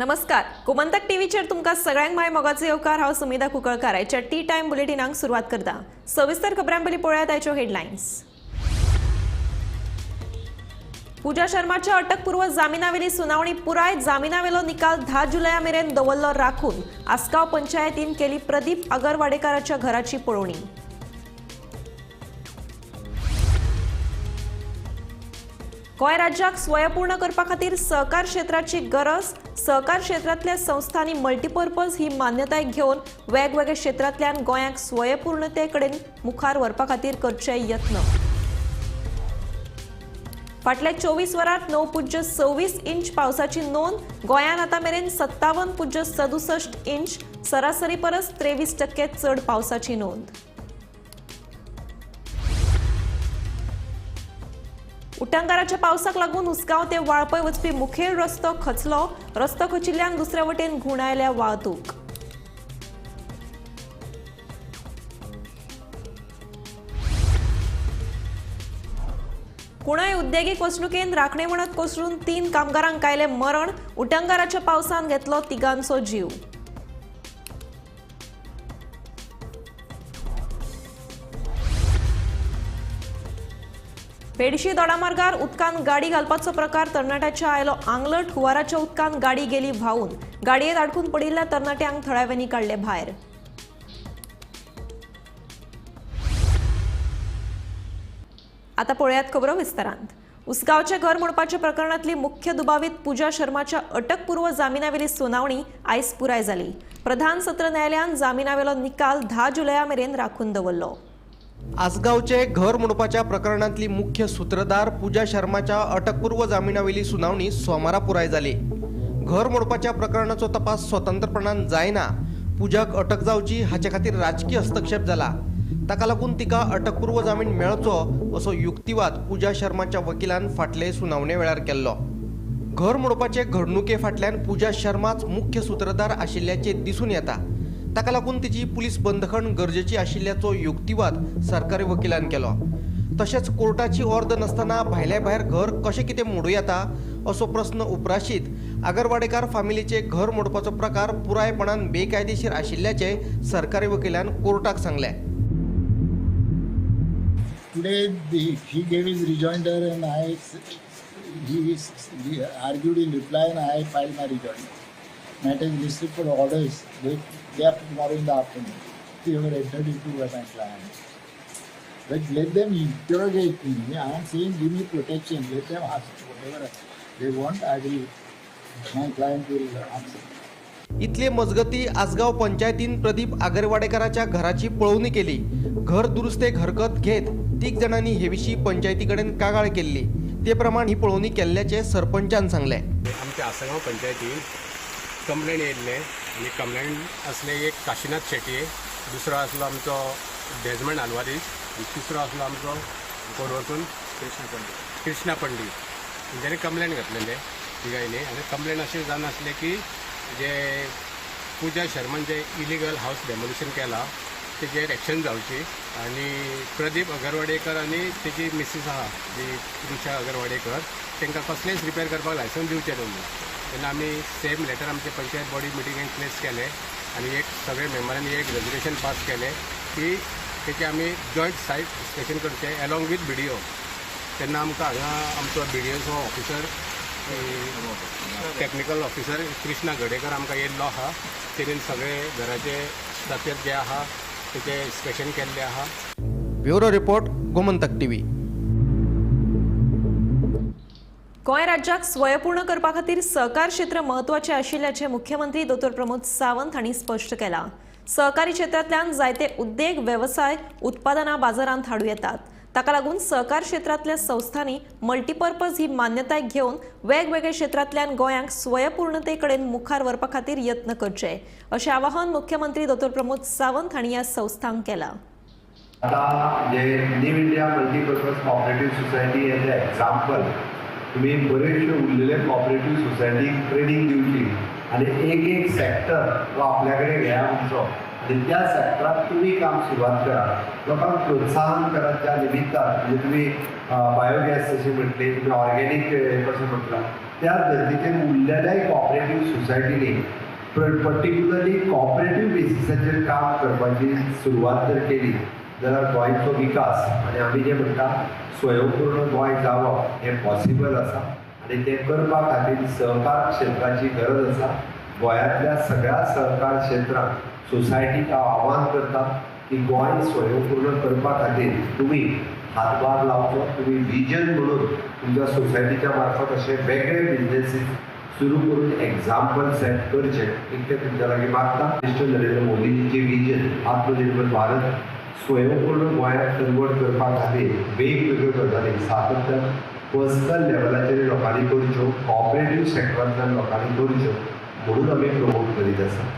नमस्कार. गोमंतक टीव्हीचेर तुमकां सगळ्यांक माय मोगाचो येवकार. हांव सुमिता कुंकळकार. आयच्या टी टायम बुलेटिनाक सुरवात करता. सविस्तर खबरां पयलीं पळयात आयच्यो हेडलायन्स. पूजा शर्माच्या अटकपूर्व जामिनावेली सुनावणी पुराय. जामिनावेलो निकाल 10 जुलया मेरेन दवरलो राखून. आसगांव पंचायतीन केली प्रदीप आगरवाडेकाराच्या घराची पळोवणी. गोंय राज्याक स्वयंपूर्ण करपा खातीर सहकार क्षेत्राची गरज. सहकार क्षेत्रांतल्या संस्थांनी मल्टीपर्पज ही मान्यताय घेवन वेगवेगळ्या क्षेत्रांतल्यान गोंयाक स्वयंपूर्णते कडेन मुखार व्हरपा खातीर करचे यत्न. फाटल्या 24 वरांत 9.26 इंच पावसाची नोंद. गोंयान आतां मेरेन 57.67 इंच, सरासरी परस 23% चड पावसाची नोंद. उटंगाराच्या पावसाक लागून उसगांव ते वाळपय वचपी मुखेल रस्तो खचलो. रस्तो खचिल्ल्यान दुसऱ्या वटेन घुंवडायल्या वाहतूक. कुणय उद्देगीक वसणुकेन राखणे म्हणत कोसळून 3 कामगारांक आयले मरण. उटंगाराच्या पावसान घेतलो तिगांचो जीव. बेडशी दोडामार्गार उदकान गाडी घालपाचो प्रकार. तरणाट्याच्या आयलो आंगलट. हुंवाराच्या उदकान गाडी गेली व्हांवून. गाडयेत आडकून पडिल्ल्या तरणाट्यांक थळाव्यांनी काडले भायर. आतां पळयात खबरो विस्तारांत. उसगांवचे घर मोडपाच्या प्रकरणांतली मुख्य दुबावीत पूजा शर्माच्या अटकपूर्व जामिनावेली सुनावणी आयज पुराय जाली. प्रधान सत्र न्यायालयान जामिनावेलो निकाल 10 जुलया मेरेन राखून दवरलो. आसगावचे घर मोडपाच्या प्रकरणांतली मुख्य सूत्रधार पूजा शर्माच्या अटकपूर्व जामिनावेली सुनावणी सोमारा पुराय जाली. घर मोडपाच्या प्रकरणाचो तपास स्वतंत्रपणान जायना. पूजाक अटक जावची हाचे खातीर राजकीय हस्तक्षेप जाला. ताका लागून तिका अटकपूर्व जामीन मेळचो असो युक्तिवाद पूजा शर्माच्या वकिलान फाटले सुनावणे वेळार केल्लो. घर मोडपाचे घडणुके फाटल्यान पूजा शर्माच मुख्य सूत्रधार आशिल्ल्याचे दिसून येता. ताका लागून तिची पुलीस बंदखण गरजेची आशिल्ल्याचो युक्तिवाद सरकारी वकिलान केलो. तशेंच कोर्टाची ऑर्द नासतना भायल्या भायर घर कशें कितें मोडूं येता असो प्रस्न उपराशीत आगरवाडेकार फामिलीचे घर मोडपाचो प्रकार पुरायपणान बेकायदेशीर आशिल्ल्याचे सरकारी वकिलान कोर्टाक सांगले. Today he gave his rejoinder and he argued in reply and I filed my rejoinder. Matter is listed for orders. They have tomorrow in the afternoon. They were entered into by my client. But let them interrogate me. I am saying give me protection. Let them ask whatever they want. My client will answer. इतले मजगती आसगाव पंचायतीन प्रदीप आगरवाडेकाराच्या घराची पळोवणी केली. घर दुरुस्तेक हरकत घेत 3 जाणांनी हे विशीं पंचायती कडेन कागाळ केल्ली. ते प्रमाण ही पळोवणी केल्ल्याचे सरपंचान सांगले. आमच्या आसगांव पंचायतीन कंप्लेंट येयल्ले आनी कंप्लेंट असले एक काशीनाथ शेटये, दुसरो आसलो आमचो डेजमंड आल्वारीस आनी तिसरो आसलो आमचो कोरवरसून कृष्णा पंडीत. तेंच्यांनी कंप्लेंट घातलेले तिगायनी. आनी कंप्लेंट अशें जावन आसलें की जे पूजा शर्मान जे इलिगल हाऊस डेमोलिशन केला तेजेर एक्शन जावची आनी प्रदीप अगरवाडेकर आनी तेजी मिसीस आहा जी रुशा अगरवाडेकर तांकां कसलेंच रिपेर करपाक लायसन्स दिवचें न्हू. तेन्ना आमी सेम लेटर आमचे पंचायत बॉडी मिटिंगेक प्लेस केले आनी एक सगळे मेंबरांनी एक रेजोल्युशन पास केलें की तेचे आमी जॉयंट सायट इन्स्पेक्शन करचें एलॉंग वीथ BDO. तेन्ना आमकां हांगा आमचो BDOचो officer technical officer Krishna Gadekar आमकां येयल्लो आहा. तेणेन सगळे घराचे स्ट्रक्चर जे आहा तेचे इन्स्पेक्शन केल्लें आहा. Bureau report Gomantak TV. Goa राज्याक स्वयंपूर्ण करपा खातीर सहकार क्षेत्र महत्वाचे आशिल्ल्याचे मुख्यमंत्री डॉ. प्रमोद सावंत हांणी स्पश्ट केलां. सहकारी क्षेत्रांतल्यान जायते उद्देग वेवसाय उत्पादनां बाजारांत हाडूं येतात. ताका लागून सहकार क्षेत्रांतल्या संस्थांनी मल्टीपर्पज ही मान्यताय घेवन वेगवेगळ्या क्षेत्रांतल्यान गोंयाक स्वयंपूर्णते कडेन मुखार व्हरपा खातीर यत्न करचे अशें आवाहन मुख्यमंत्री डॉ. प्रमोद सावंत हांणी ह्या संस्थांक केलां. आता जे new India multipurpose cooperative society as a example तुम्ही बरेचशे उरलेले कॉपरेटिव्ह सोसायटीक ट्रेनिंग दिवची आणि एक सेक्टर तो आपल्याकडे घ्या आमचो आणि त्या सेक्टरात तुम्ही काम सुरुवात करा. लोकांना प्रोत्साहन करा. त्या निमित्तान म्हणजे तुम्ही बायोगॅस जशी म्हटली, तुम्ही ऑर्गॅनिक कसं म्हटलं त्या धर्तीचेर उरलेल्या कॉपरेटीव सोसायटीनी पर्टिक्युलरली कॉपरेटीव बेसिसाचेर काम करपाची सुरवात जर केली जाल्यार गोंयचो विकास आनी आमी जे म्हणटा स्वयंपूर्ण गोंय जावप हें पॉसिबल आसा आनी तें करपा खातीर सहकार क्षेत्राची गरज आसा. गोंयांतल्या सगळ्या सहकार क्षेत्रांक सोसायटीक हांव आव्हान करता की गोंय स्वयंपूर्ण करपा खातीर तुमी हातभार लावचो. तुमी विजन म्हणून तुमच्या सोसायटीच्या मार्फत अशे वेगळे बिझनेसीस सुरू करून एक्झाम्पल सेट करचे इतकें तुमच्या लागीं मागता. मिस्टर नरेंद्र मोदीजीचे विजन आत्मनिर्भर भारत स्वयंपूर्ण गोंयांत कन्वर्ट करपा खातीर वेगवेगळ्यो गजाली सातत्यान पर्सनल लेवलाचेर लोकांनी करच्यो, कॉपरेटीव सेक्टरांतल्यान लोकांनी करच्यो म्हणून आमी प्रमोट करीत आसा.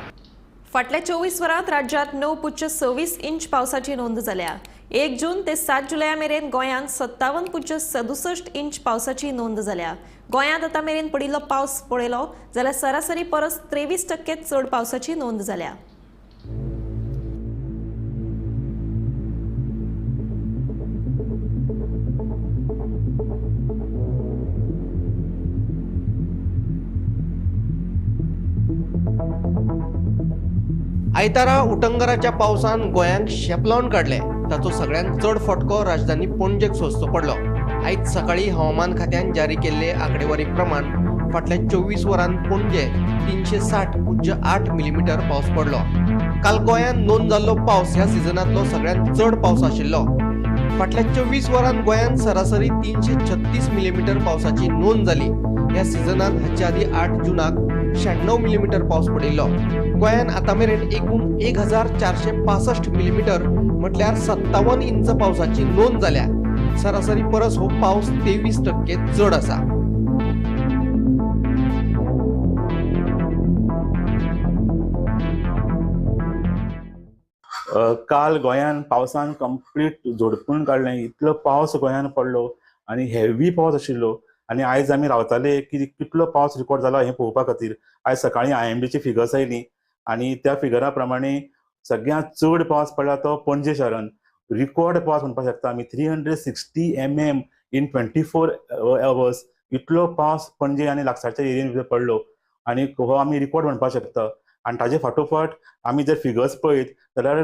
फाटल्या 24 वरांत राज्यात 9.26 इंच पावसाची नोंद जाल्या. 1 जून ते 7 जुलया मेरेन गोंयांत 57.67 इंच पावसाची नोंद जाल्या. गोंयांत आतां मेरेन पडिल्लो पावस पळयलो जाल्यार सरासरी परस 23% चड पावसाची नोंद जाल्या. आयतारा उटंगराच्या पावसान गोंयांक शेपलावन काडले. ताचो सगळ्यांत चड फटको राजधानी पणजेक सोंसचो पडलो. आयज सकाळी हवामान खात्यान जारी केल्ले आंकडेवारी प्रमाण फाटल्या 24 वरांत पणजे 360.8 मिलीमीटर पावस पडलो. काल गोंयांत नोंद जाल्लो पावस ह्या सिजनांतलो सगळ्यांत चड पावस आशिल्लो. फाटल्या 24 वरांत गोंयांत सरासरी 336 मिलीमीटर पावसाची नोंद जाली. ह्या सिजनांत हाचे आदी 8 जुनाक 96 मिलीमीटर पावस पडिल्लो. गोंयांत आतां मेरेन एकूण 1465 मिलीमीटर म्हटल्यार 57 इंच पावसाची नोंद जाल्या. सरासरी परस हो पावस 23% चड आसा. काल गोंयान पावसान कंप्लीट झोडपून काडलें. इतलो पावस गोंयान पडलो आनी हेवी पावस आशिल्लो. आनी आयज आमी रावताले की कितलो पावस रिकॉर्ड जाला हें पळोवपा खातीर. आयज सकाळीं IMDची फिगर्स आयली आनी त्या फिगरा प्रमाणे सगळ्यांत चड पावस पडला तो पणजे शारांत. रिकॉर्ड पावस म्हणपाक शकता आमी 360 mm इन 24 hours. इतलो पावस पणजे आनी लागसारच्या एरियेन पडलो आनी हो आमी रिकॉर्ड म्हणपाक शकता. आनी ताजे फाटोफाट आमी जर फिगर्स पळयत जाल्यार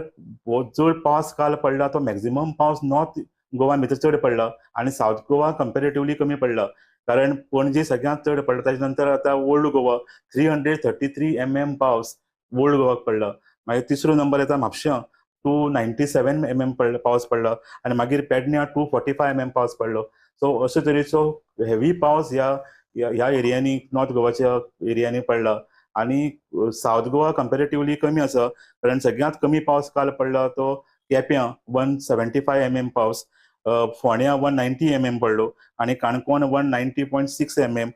हो चड पावस काल पडला तो मॅक्झिमम पावस नॉर्थ गोवा भितर चड पडला आनी सावथ गोवा कंपेरेटिवली कमी पडला. कारण पणजे सगळ्यांत चड पडला. ताजे नंतर आतां ओल्ड गोवा 333 mm पावस ओल्ड गोवाक पडला. मागीर तिसरो नंबर येता म्हापश्यां 297 mm पावस पडला आनी मागीर पेडण्यां 245 mm पावस पडलो. सो अशे तरेचो हेवी पावस ह्या एरियांनी नॉर्थ गोवाच्या एरियांनी पडला. आनी सावथ गोवा कंपेरेटिवली कमी आसा कारण सगळ्यांत कमी पावस काल पडला तो केप्यां 175 mm पावस, फोंड्यां 190 mm पडलो आनी काणकोण 190.6 mm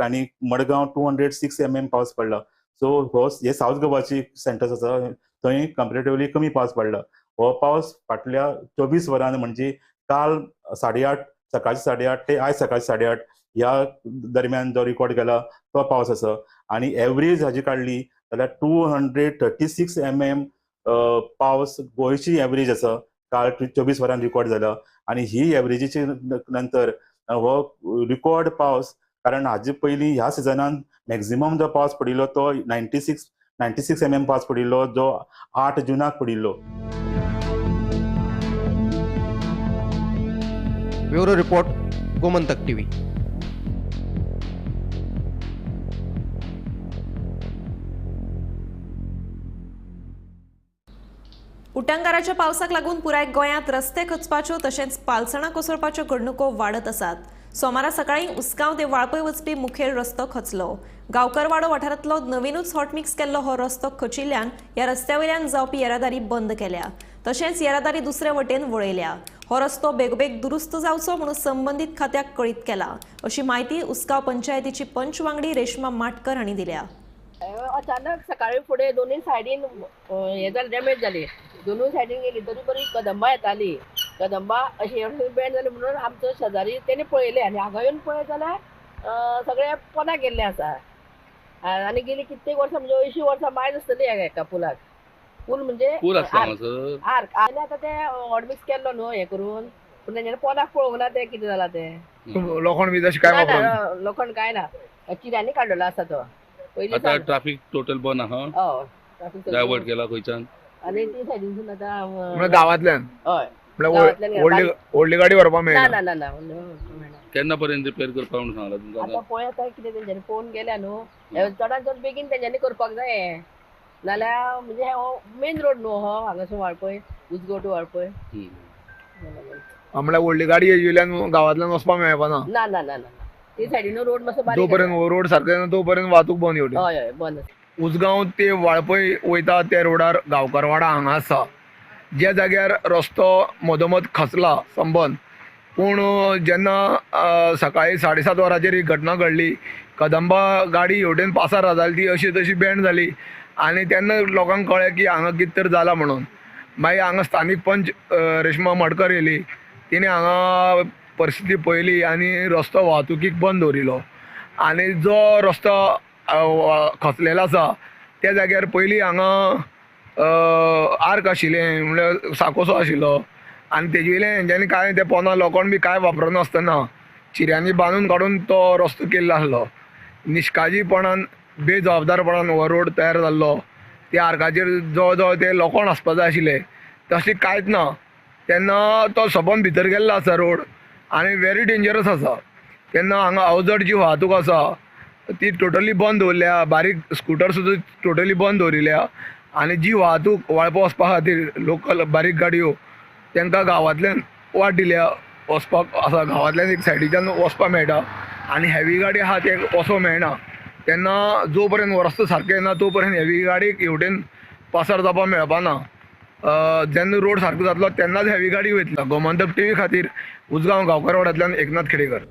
आनी मडगांव 206 mm पावस पडला. सो हे सावथ गोवाची सेंटर्स आसा थंय कंपेरेटिवली कमी पावस पडला. हो पावस फाटल्या 24 वरांनी म्हणजे काल 8:30 सकाळचे 8:30 ते आयज सकाळचे 8:30 ह्या दरम्यान जो रिकॉर्ड केला तो पावस आसा. आनी एवरेज हाजी काडली जाल्यार 236 mm पावस गोंयची एवरेज आसा काल 24 वरांनी रिकॉर्ड जाला. आनी ही एवरेजीचे नंतर हो रिकॉर्ड पावस कारण हाजे पयलीं ह्या सिजनान मॅक्झिमम जो पावस पडिल्लो तो 96 mm पावस पडिल्लो जो 8 जुनाक पडिल्लो. Bureau report, Gomantak TV. उटंगाराच्या पावसाक लागून पुराय गोंयांत रस्ते खचपाच्यो तशेंच पालसणां कोसळपाच्यो घडणुको वाडत आसात. सोमारा सकाळीं उसगांव ते वाळपय वचपी मुखेल रस्तो खचलो. गांवकरवाडो वाठारांतलो नवीनूच हॉटमिक्स केल्लो हो रस्तो खचिल्ल्यान ह्या रस्त्यावयल्यान जावपी येरादारी बंद केल्या. तशेंच येरादारी दुसरे वटेन वळयल्या. हो रस्तो बेगबेग दुरुस्त जावचो म्हणून संबंदीत खात्याक कळीत केला अशी माहिती उसगांव पंचायतीची पंच वांगडी रेश्मा माटकर हांणी दिल्या. अचानक सकाळी फुडें दोनूय सायडीन हे जालें डॅमेज जाली. दोनूय सायडीन गेली तरी बरी कदंबा येताली. कदंबा अशी बँड जाली म्हणून आमचो शेजारी तेणी पळयले आनी हांगा येवन पळयत जाल्यार सगळे पोना गेल्ले आसा. आनी गेली कित्येक वर्सां म्हणजे 80 वर्सां मायज आसतली हेका पुलाक. पूल म्हणजे आर्क आनी आतां ते हॉटमिक्स केल्लो न्हू हे करून पूण तेंच्यानी पोनाक पळोवंक ना ते कितें जालां ते लोखंड बी तशें काय ना, वापरना ना, लोखंड काय ना चिऱ्यांनी काडलेलो आसा तो पयलीं आता ट्रॅफिक टोटल बंद आहा हय ट्रॅफिक डायवर्ट केला खंयच्यान आनी ती सायडीनसून आतां म्हणजे गांवांतल्यान हय म्हळ्यार व्हडली गाडी व्हरपाक ना मेळना ना ना ना केन्ना पर्यंत रिपेअर करपाक म्हणून सांगला तुमकां आतां पळय आतां कितें तेंच्यांनी फोन केल्या न्हू चडांत चड बेगीन तेंच्यांनी करपाक जाय नाल्यार म्हणजे हो मेन रोड न्हू हो हांगासून वाळपय उजगांव टू वाळपय म्हळ्यार व्हडली गाडी येयल्यान गांवांतल्यान वचपाक मेळपाना ना ना ना ना ती सायडीन रोड मातसो जो बारीक पर्यंत रोड सारको येना तो पर्यंत वाहतूक बंद येवटी हय हय बंद उजगांव ते वाळपय वयता त्या रोडार गांवकारवाडा हांगा आसा ज्या जाग्यार रस्तो मदोमद खचला संबंद पूण जेन्ना सकाळी 7:30 वरांचेर ही घटना घडली कदंबा गाडी हेवटेन पासार जाली ती अशी तशी बँड जाली आनी तेन्ना लोकांक कळ्ळें की हांगा कितें तर जालां म्हणून मागीर हांगा स्थानीक पंच रेश्मा मडकर येयली तिणें हांगा परिस्थिती पळयली आनी रस्तो वाहतुकीक बंद दवरिलो आनी जो रस्तो खचलेलो आसा त्या जाग्यार पयलीं हांगा आर्क आशिल्लें म्हणल्यार साकोसो आशिल्लो आनी तेजे वयलें हेंच्यांनी कांय ते पोंदा लोखंड बी कांय वापरनासतना चिऱ्यांनी बांदून काडून तो रस्तो केल्लो आसलो निश्काळजीपणान बेजबाबदारपणान हो रोड तयार जाल्लो त्या आर्काचेर जवळ जवळ ते लोखंड आसपाक जाय आशिल्लें तशें कांयच ना तेन्ना तो सबंद भितर गेल्लो आसा रोड आनी व्हेरी डेंजरस आसा तेन्ना हांगा अवजड जी वाहतूक आसा ती टोटली बंद दवरल्या बारीक स्कुटर सुद्दां टोटली बंद दवरिल्या आनी जी वाहतूक वाळपा वचपा खातीर लोकल बारीक गाडयो तांकां गांवांतल्यान वाट दिल्या वचपाक आसा गांवांतल्यान एक सायडीच्यान वचपाक मेळटा आनी हेवी गाडी आहा ते वचोंक मेळना तेन्ना जो पर्यंत रस्तो सारको येना तो पर्यंत हेवी गाडीक हेवटेन पासार जावपाक मेळपाना जेन्ना रोड सारको जातलो तेन्नाच हेवी गाडी वयतलो गोमंतक टीव्ही खातीर उजगांव गांवकारवाड्यांतल्यान एकनाथ खेडेकर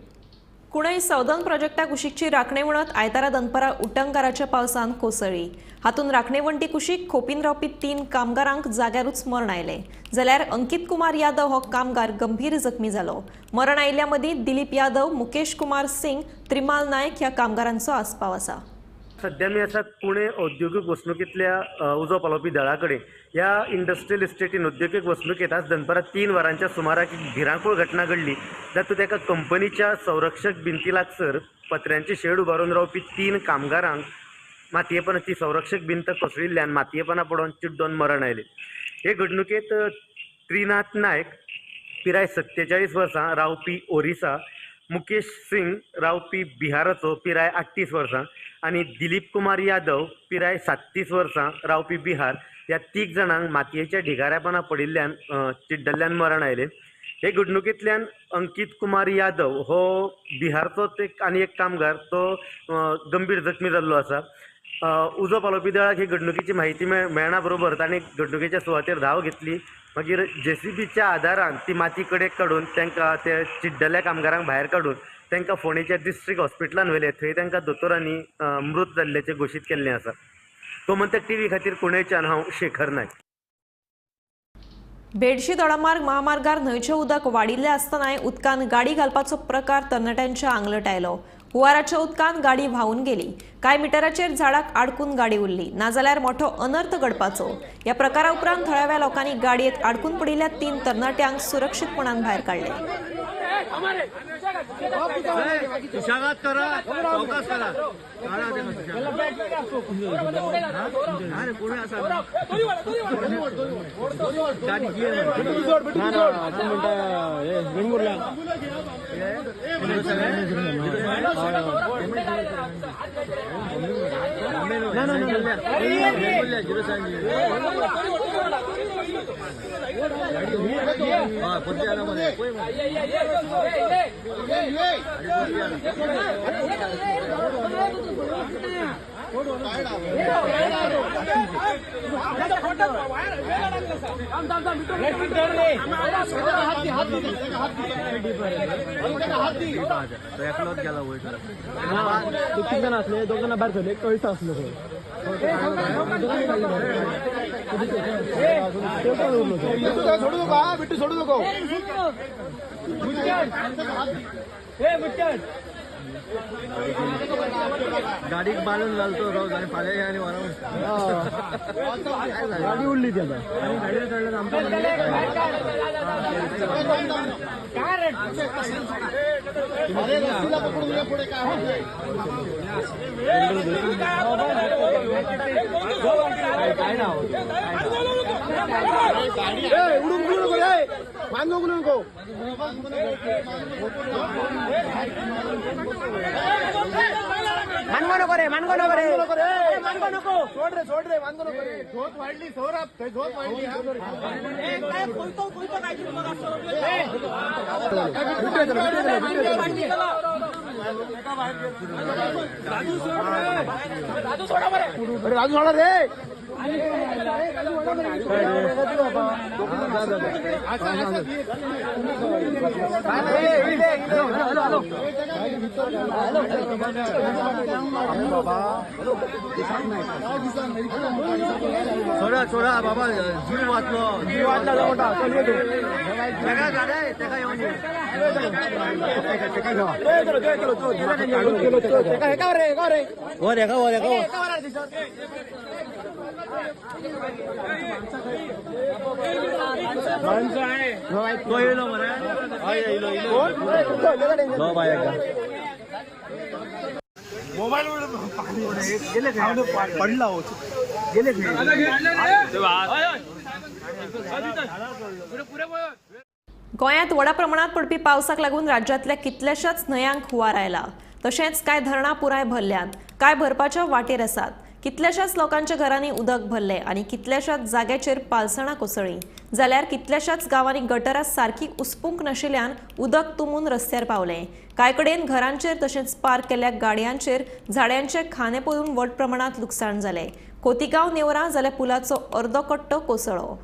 कुणय सावदर्न प्रोजेक्टा कुशीकची राखणे म्हणत आयतारा दनपारा उटंगाराच्या पावसान कोसळ्ळी हातून राखणेवंटी कुशीक खोपीन रावपी 3 कामगारांक जाग्यारूच मरण आयलें जाल्यार अंकित कुमार यादव हो कामगार गंभीर जखमी जालो मरण आयिल्ल्या मदीं दिलीप यादव मुकेश कुमार सिंग त्रिमाल नायक ह्या कामगारांचो आस्पाव आसा सध्या मी आसा पुणे औद्योगिक वसणुकीतल्या उजो पालोवपी दळा कडेन ह्या इंडस्ट्रियल इस्टेटीन औद्योगिक वसणुकेत आज दनपारां 3 वरांच्या सुमाराक एक भिरांकूळ घटना घडली जातूंत एका कंपनीच्या संरक्षक भिंती लागसर पत्र्यांचे शेड उबारून रावपी 3 कामगारांक मातयेपणां ती संरक्षक भिंत कोसळिल्ल्यान मातयेपणां पडोवन चिड्डोन मरण आयलें हे घडणुकेत त्रिनाथ नायक पिराय 47 वर्सां रावपी ओरिसा मुकेश सिंग रावपी बिहाराचो पिराय 38 वर्सां आनी दिलीप कुमार यादव पिराय 37 वर्सां रावपी बिहार ह्या 3 जाणांक मातयेच्या ढिगाऱ्यापणां पडिल्ल्यान चिड्डल्ल्यान मरण आयलें हे घडणुकेंतल्यान अंकित कुमार यादव हो बिहारचोच आनी एक कामगार तो गंभीर जखमी जाल्लो आसा उजो पालोवपी दळाक ही घडणुकेची म्हायती मेळना बरोबर ताणें घडणुकेच्या सुवातेर धांव घेतली मागीर JCBच्या आदारान ती माती कडेक काडून तांकां ते चिड्डल्ल्या कामगारांक भायर काडून तांकां फोंडेच्या डिस्ट्रिक्ट हॉस्पिटलान व्हेले थंय तांकां दोतोरांनी मृत जाल्ल्याचें घोशीत केल्लें आसा गोमंतक टीव्ही खातीर कुणयच्यान हांव शेखर नायक बेडशी दोडामार्ग महामार्गार न्हंयचें उदक वाडिल्लें आसतनाय उदकान गाडी घालपाचो प्रकार तरणाट्यांच्या आंगलट आयलो हुंवाराच्या उदकान गाडी व्हांवून गेली कांय मिटराचेर झाडाक आडकून गाडी उरली नाजाल्यार मोठो अनर्थ घडपाचो ह्या प्रकारा उपरांत थळाव्या लोकांनी गाडयेक आडकून पडिल्ल्या 3 तरणाट्यांक सुरक्षीतपणान भायर काडले दोघांना बाहेर झाले कळीच असलो सोडू नको बिट्टू सोडू नको गाडी बांधून घालतो रोज आणि फाल्या आणि गाडी उडली त्याला आणि गाडी चढलं आमच्या काय नाव उडून नको रे मान नको नको मानगो नको रे मानगो नको रे मानगो नको सोड रे मानगो नको रे झोत वाढली सौरभ ते झोत वाढली राजू सोडा रे सोडा बाबा जीव वाचला मोठा येऊन पडला गेले गोंयांत व्हडा प्रमाणात पडपी पावसाक लागून राज्यातल्या कितल्याशाच न्हंयांक हुंवार आयला. तशेंच कांय धरणां पुराय भरल्यात, कांय भरपाच्या वाटेर आसात. कितल्याशाच लोकांच्या घरांनी उदक भरले आनी कितल्याशाच जाग्याचेर पालसणां कोसळ्ळीं. जाल्यार कितल्याशाच गांवांनी गटरां सारकी उसपूंक नाशिल्ल्यान उदक तुंबून रस्त्यार पावलें. कांय कडेन घरांचेर तशेंच पार्क केल्ल्या गाडयांचेर झाडांचे खांदे पडून व्हड प्रमाणात लुकसाण जालें. खोतीगांव नेवरा जाल्यार पुलाचो अर्दो कट्टो कोसळ्ळो.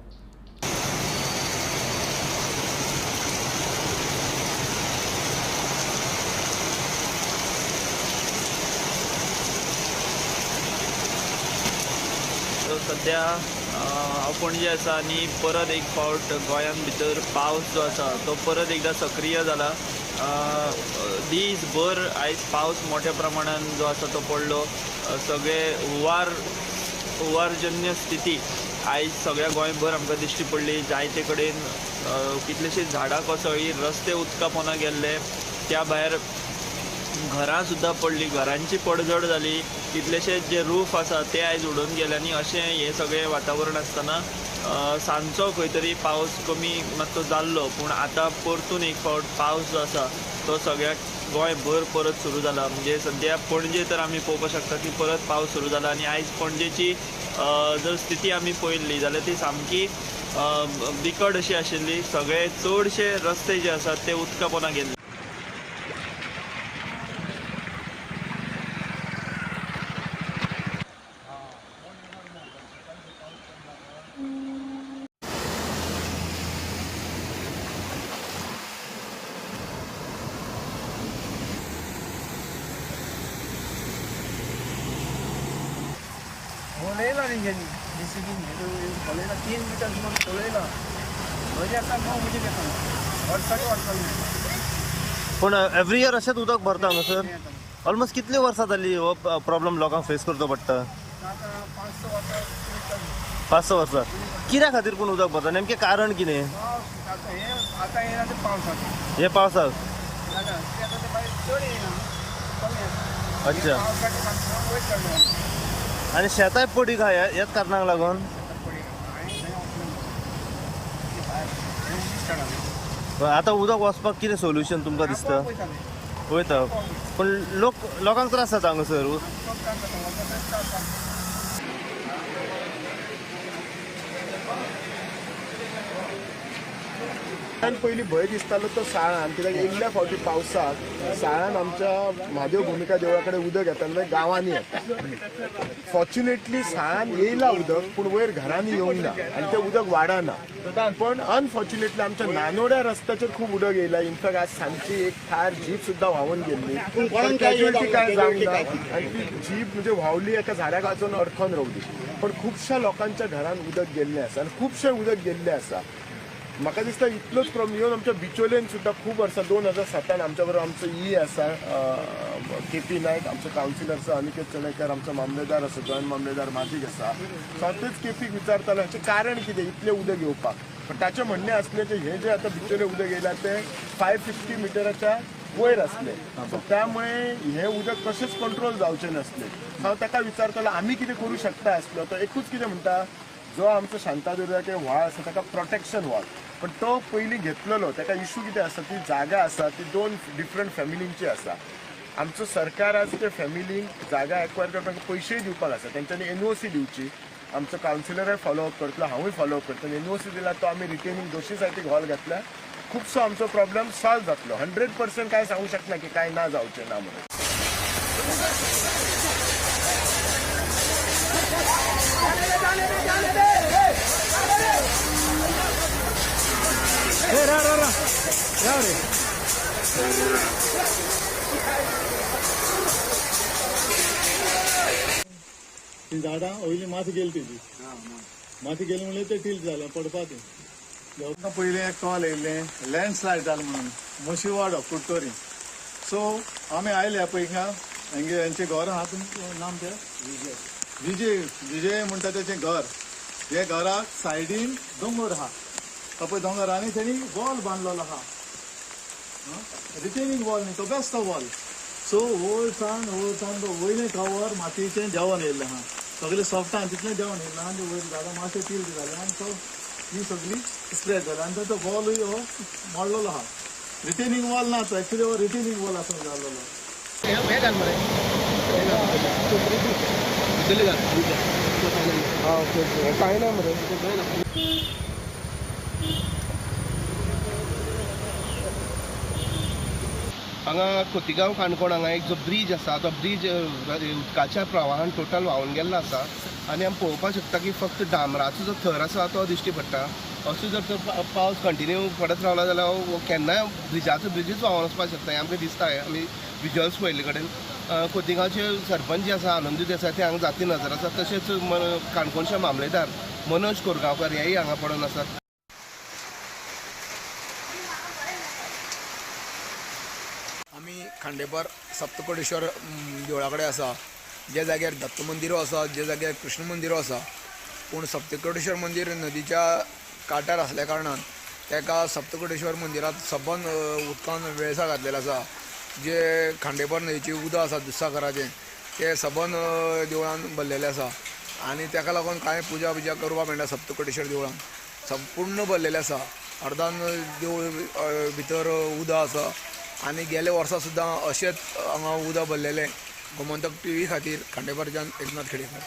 सध्या हांव पणजे आसा आनी परत एक फावट गोंयान भितर पावस जो आसा तो परत एकदा सक्रीय जाला. दीसभर आयज पावस मोठ्या प्रमाणान जो आसा तो पडलो. सगळे हुंवारजन्य स्थिती आयज सगळ्या गोंयभर आमकां दिश्टी पडली. जायते कडेन कितलेशीच झाडां कोसळ्ळीं, रस्ते उदका पोंदा गेल्ले, त्या भायर घरां सुद्दां पडलीं, घरांची पडझड जाली. कितलेशेच जे रूफ आसा ते आयज उडून गेले आनी अशें हें सगळें वातावरण आसतना सांजचो खंय तरी पावस कमी मातसो जाल्लो. पूण आतां परतून एक फावट पावस जो आसा तो सगळ्या गोंयभर परत सुरू जाला. म्हणजे सद्या पणजे तर आमी पळोवपाक शकता की परत पावस सुरू जाला आनी आयज पणजेची जर स्थिती आमी पळयल्ली जाल्यार ती सामकी बिकट अशी आशिल्ली. सगळे चडशे रस्ते जे आसात ते उदका पोंदा गेल्ले. पण एव्हरी इयर अशेंच उदक भरता हांगा सर. ऑलमोस्ट कितली वर्सां जाली हो प्रॉब्लेम लोकांक फेस करचो पडटा? 5-6 वर्सां. कित्या खातीर पूण उदक भरता? नेमकें कारण कितें? हे पावसाक. अच्छा. आनी शेताय पडीक आहा ह्याच कारणाक लागून? आतां उदक वचपाक कितें सोल्युशन तुमकां दिसता? वयता पूण लोकांक त्रास जाता हांगासर. पयलीं भंय दिसतालो तो साळान, कित्याक येयल्ल्या फावटी पावसाक साळान आमच्या म्हादेव भुमिका देवळा कडेन उदक येता जाल्यार गांवांनी येता. फॉर्च्युनेटली साळान येयला उदक पूण वयर घरांनी येवंक ना आनी तें उदक वाडना. पण अनफॉर्च्युनेटली आमच्या नानोड्या रस्त्याचेर खूब उदक येयला. इनफॅक्ट आज सांजची एक थार जीप सुद्दां व्हांवून गेल्ली. कॅज्युअलिटी कांय जावंक ना आनी ती जीप म्हणजे व्हांवली एका झाडाक वाचून अडखून रावली. पण खुबश्या लोकांच्या घरान उदक गेल्लें आसा आनी खुबशें उदक गेल्लें आसा. म्हाका दिसता इतलोच प्रॉब्लेम येवन आमच्या बिचोलेन सुद्दां खूब वर्सां 2007 आमच्या बरोबर आमचो आसा KP नायक, आमचो कावन्सिलर आसा अनिकेत चलयकर, आमचो मामलेदार आसा जॉयंट मामलेदार माजीक आसा. सो हांव तेच KPक विचारतालो हाचें कारण कितें इतलें उदक येवपाक. पण ताचें म्हणणें आसलें की हें जें आतां बिचोले उदक येयलां तें 550 मिटराच्या वयर आसलें. सो त्यामुळे हें उदक कशेंच कंट्रोल जावचें नासलें. हांव ताका विचारतालो आमी कितें करूं शकता आसलो. तो एकूच कितें म्हणटा, जो आमचो शांतादुर्गाचे व्हाळ आसा ताका प्रोटेक्शन वॉल, पण तो पयलीं घेतलेलो. ताका इशू कितें आसा, ती जागा आसा ती 2 डिफरंट फॅमिलींची आसा. आमचो सरकार आज ते फॅमिलींक जागा एक्वायर करपाक पयशेय दिवपाक आसा, तेंच्यांनी NOC दिवची. आमचो कावन्सिलराय फॉलोअप करतलो, हांवूय फॉलोअप करतलो. NOC दिला तो आमी रिटेनिंग दोशी सायटीक हॉल घातल्या. खुबसो आमचो प्रॉब्लेम सॉल्व जातलो. 100% काय सांगू शकना की काय ना जावचें ना म्हणून. ती झाडां वयली माती गेली तेजी माती गेली म्हणल्यार ते टील जालें पडपा तें. पयलें एक कॉल येयल्लें लँडस्लायड जालें म्हणून मशिवाडो कुट्टोरी. सो आमी आयले पळय हिंगा हांगे हेंचें घर आहा, तुमचें नाम तें विजय म्हणटा तेचें घर. हे घराक सायडीन दोंगर आहा, पळय दोंगरांनी तेणी वॉल बांदलेलो आहा, रिटेनिंग वॉल न्ही तो बेस्ट वॉल. सो वयरसान तो वयलें कवर मातयेचें देंवोन येयल्लें आहा. सगळें सॉफ्टान तितलें देंवोन येयल्लें आहा. आनी वयर झाडां मातशें टील जालें आनी तो ही सगळी स्प्रेड जाली आनी तो वॉलूय हो मोडलेलो आहा. रिटेनिंग वॉल ना तो, एक्चुली हो रिटेनिंग वॉल आसून जाल्लो. काय ना मरे हांगा खोतीगांव काणकोण हांगा एक जो ब्रिज आसा तो ब्रिज उदकाच्या प्रवाहान टोटल व्हांवन गेल्लो आसा. आनी आमी पळोवपाक शकता की फक्त डांबराचो जो थर आसा तो दिश्टी पडटा. असो जर तर पावस कंटिन्यू पडत रावलो जाल्यार हो केन्नाय ब्रिजूच व्हांवन वचपाक शकता. हें आमकां दिसता. आमी विज्युअल्स पळयल्ले कडेन खोतीगांवचे सरपंच जे आसा आनंदी देसाय ते हांगा जाती नजर आसात. तशेंच काणकोणचे मामलेदार मनोज कोरगांवकर हेय हांगा पडून आसात. आमी खांडेपार सप्तकोटेश्वर देवळा कडेन आसा. जे जाग्यार दत्त मंदिरो आसा, जे जाग्यार कृष्ण मंदिरो आसा, पूण सप्तकोटेश्वर मंदिर नदीच्या कांठार आसल्या कारणान ताका सप्तकोटेश्वर मंदिरांत सबंद उदकान वेळसा घातलेलो आसा. जे खांडेपार न्हंयचें उदक आसा दुधसागराचें तें सबंद देवळान भरलेलें आसा. आनी ताका लागून कांय पुजा करपाक मेळना. सप्तकोटेश्वर देवळान संपूर्ण भरलेलें आसा. अर्दान देवूळ भितर उदक आसा. आनी गेले वर्सा सुद्दां अशेंच हांगा उदक भरलेलें. गोमंतक TV खातीर खांडेपारच्यान एकनाथ खेडेकर.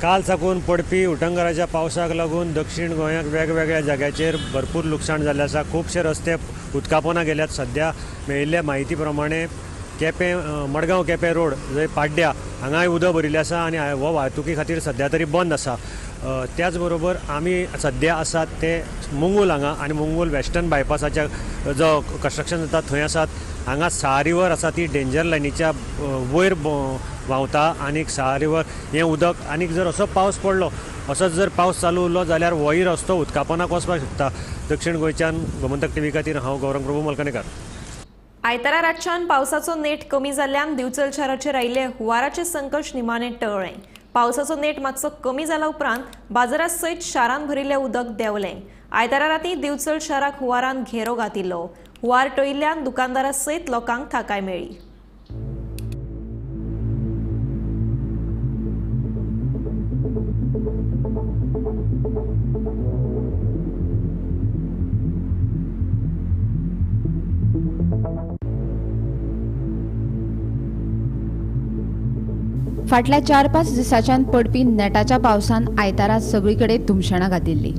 काल साकून पडपी उटंगराच्या पावसाक लागून दक्षिण गोंयाक वेगवेगळ्या जाग्याचेर भरपूर लुकसाण जाल्लें आसा. खुबशे रस्ते उदकापोना गेल्यात. सध्या मेळिल्ल्या म्हायती प्रमाणे मडगांव केपें रोड जंय पाड्ड्या हांगाय उदक भरिल्लें आसा आनी हो वाहतुकी खातीर सध्या तरी बंद आसा. त्याच बरोबर आमी सध्या आसात ते मुंगूल हांगा आनी मुंगूल वेस्टर्न बायपासाच्या जो कंस्ट्रक्शन जाता थंय आसात. हांगा सहा रिवर आसा ती डेंजर लायनीच्या वयर व्हांवता आनीक सहा रिवर हें उदक आनीक जर असो पावस पडलो असोच जर पावस चालू उरलो जाल्यार होय रस्तो उदकापोनाक वचपाक शकता. दक्षिण गोंयच्यान गोमंतक TV खातीर हांव गौरंग प्रभू मलकणेकार. आयतारा रातच्यान पावसाचो नेट कमी जाल्ल्यान दिवचल शाराचेर आयिल्ले हुंवाराचें संकट निमाणें टळ्ळें. पावसाचो नेट मातसो कमी जाला उपरांत बाजारा सयत शारान भरिल्लें उदक देंवलें. आयतारा राती दिवचल शाराक हुंवारान घेरो घातिल्लो. हुंवार टळिल्ल्यान दुकानदारा सयत लोकांक थाकाय मेळ्ळी. फाटल्या 4-5 दिसांच्यान पडपी नेटाच्या पावसान आयतारा सगळीकडे धुमशणां घातिल्ली.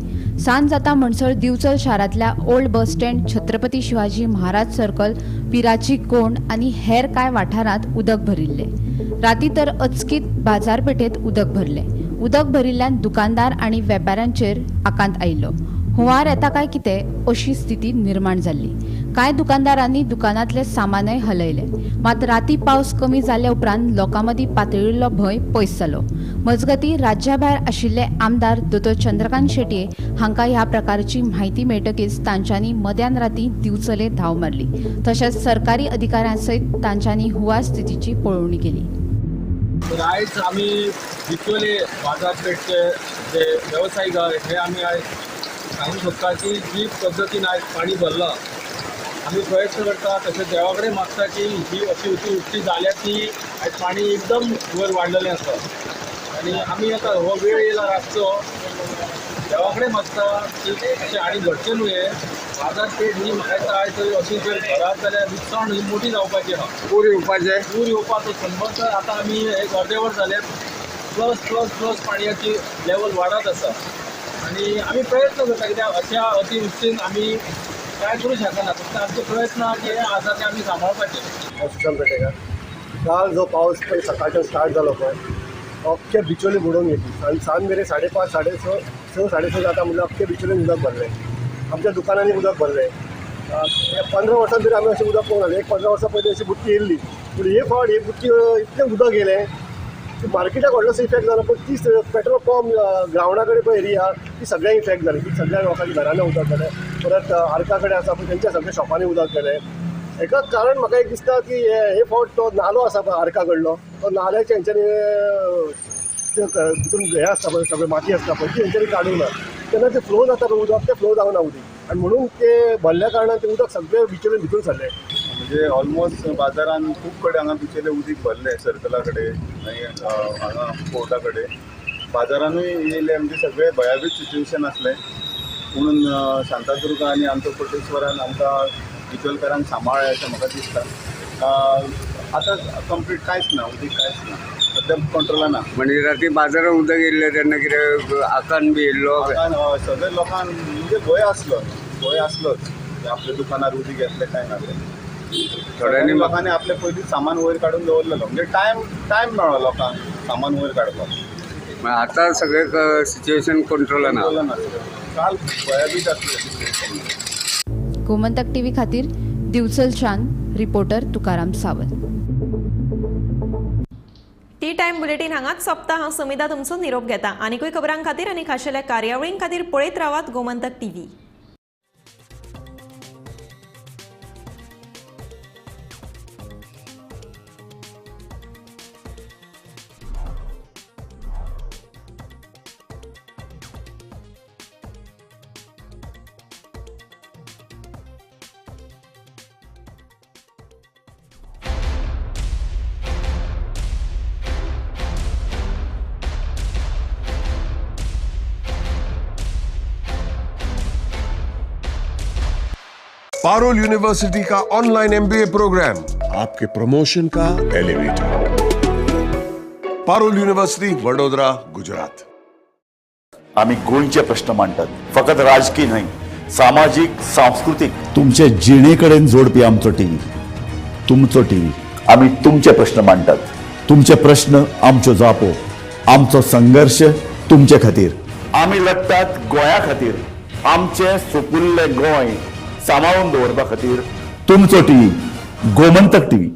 सांज जाता म्हणसर दिवचल शारांतल्या old bus stand, Chhatrapati Shivaji Maharaj circle, पिराची कोंड आनी हेर कांय वाठारांत उदक भरिल्ले. राती तर अचकीत बाजारपेठेत उदक भरले. उदक भरिल्ल्यान दुकानदार आनी वेपाऱ्यांचेर आकांत आयिल्लो. हुंवार येता काय कितें अशी स्थिती निर्माण जाल्ली. कांय दुकानदारांनी दुकानांतले सामानय हलयले. मात राती पावस कमी जाल्या उपरांत लोकां मदीं पातळिल्लो भंय पयस जालो. मजगतीं राज्याभायर आशिल्ले आमदार दोतोर चंद्रकांत शेटये हांकां ह्या प्रकारची म्हायती मेळटकीच तांच्यांनी मध्यान राती दिवचले धांव मारली. तशेंच सरकारी अधिकाऱ्यां सयत तांच्यांनी हुंवार स्थितीची पळोवणी केली. आयज आमी बिचोले बाजारपेठचे जे वेवसायीक हे आमी आयज सांगूंक सोदता की जी पद्दतीन आयज पाणी भरला आमी प्रयत्न करता तशें देवा कडेन मागता की ही अशी उक्ती जाल्या की आयज पाणी एकदम वयर वाडलेलें आसा आनी आमी आतां हो वेळ येयला रातचो देवा कडेन मागता की अशें आनी घडचें न्हय. बाजारपेठ ही म्हाका दिसता आयज जर अशी जर घरात जाल्यार विकसाण ही मोठी जावपाची आहा. पूर येवपाचो संबंद आतां आमी एक अर्देवर जाले प्लस पाणयाची लेवल वाडत आसा आनी आमी प्रयत्न करता कित्याक अशा अतिवृश्टीन आमी काय करूं शकना. फक्त आमचे प्रयत्न जे आसा ते आमी सांबाळपाचे. हॉस्पिटल पेटेकार काल जो पावस पळय सकाळच्यान स्टार्ट जालो पळय अख्खे बिचोली बुडोवन घेतली आनी सांज मेरेन 5:30 6:30 जाता म्हणल्यार अख्खे बिचोलीन उदक भरलें. आमच्या दुकानांनी उदक भरलें. 15 वर्सां तरी आमी अशें उदक पळोवना. एक 15 वर्सां पयलीं अशी बुट्टी येयल्ली पूण हे फावट ही बुट्टी इतलें उदक येयलें की मार्केटाक व्हडलोसो इफेक्ट जालो. पूण ती पेट्रोल पंप ग्रावंडा कडेन पळय एरिया ती सगळ्यांक इफेक्ट जाली. ती सगळ्या लोकांच्या घरांनी उदक गेलें. परत आर्का कडेन आसा पळय तेंच्या सगळ्या शॉपांनी उदक गेलें. हेका कारण म्हाका एक दिसता की हे फावट तो नालो आसा पळय आर्का कडलो तो नाल्याच्या हेंच्यांनी तितून हे आसता पळय सगळें माती आसता पळय ती हेंच्यांनी काडूंक ना. तेन्ना ते फ्लो जाता पळय उदक ते फ्लो जावना उदीक आनी म्हणून ते भरल्या कारणान ते उदक सगळें बिचोलेन भितूर सरलें. म्हणजे ऑलमोस्ट बाजारान खूब कडेन हांगा बिचेले उदीक भरले सर्कला कडेन आनी हांगा कोर्टा कडेन बाजारानूय येयले म्हणजे सगळे भयाबीत सिच्युएशन आसलें. म्हणून शांतादुर्गा आनी आमच्या कोटेश्वरान आमकां बिचोलकारांक सांबाळ्ळें अशें म्हाका दिसता. आतां कंप्लीट कांयच ना उदीक कांयच ना सद्या कंट्रोलान ना. म्हणजे राती बाजारात उदक येयल्लें तेन्ना कितें आकान बी येयल्लो सगळे लोकांक म्हणजे भंय आसलोच आपल्या दुकानार उदीक येतलें काय ना तें. थोड्यांनी लोकांनी आपले पयलींच सामान वयर काडून दवरलेलो म्हणजे टायम मेळ्ळो लोकांक सामान वयर काडपाक. आतां सगळें सिच्युएशन कंट्रोलान काल भयाबीत आसलें. गोमंतक टीव्ही खातीर दिवचलच्यान reporter Tukaram Sawant. Tea time bulletin हांगाच सोंपता. हांव समिता तुमचो निरोप घेता. आनीकूय खबरां खातीर आनी खाशेल्या कार्यावळीं खातीर पळयत रावात गोमंतक टीव्ही. पारुल यूनिवर्सिटी का ऑनलाइन MBA प्रोग्राम आपके प्रमोशन का एलिवेटर. पारुल यूनिवर्सिटी वडोदरा गुजरात. आम्ही गोंयचे प्रश्न मांडतात फकत राजकीय न्हय सामाजिक सांस्कृतिक तुमचे जिणेकडेन जोडपी आमचो टीव्ही. तुमचो टीव्ही. आम्ही तुमचे प्रश्न मांडतात. तुमचे प्रश्न आमच्यो जापो. आमचो संघर्ष तुमचे खातीर. आम्ही लढतात गोंया खातीर. आमचे सुकुल्ले गोंय सांबाळून दवरपा खातीर. तुमचो टीव्ही गोमंतक टीव्ही.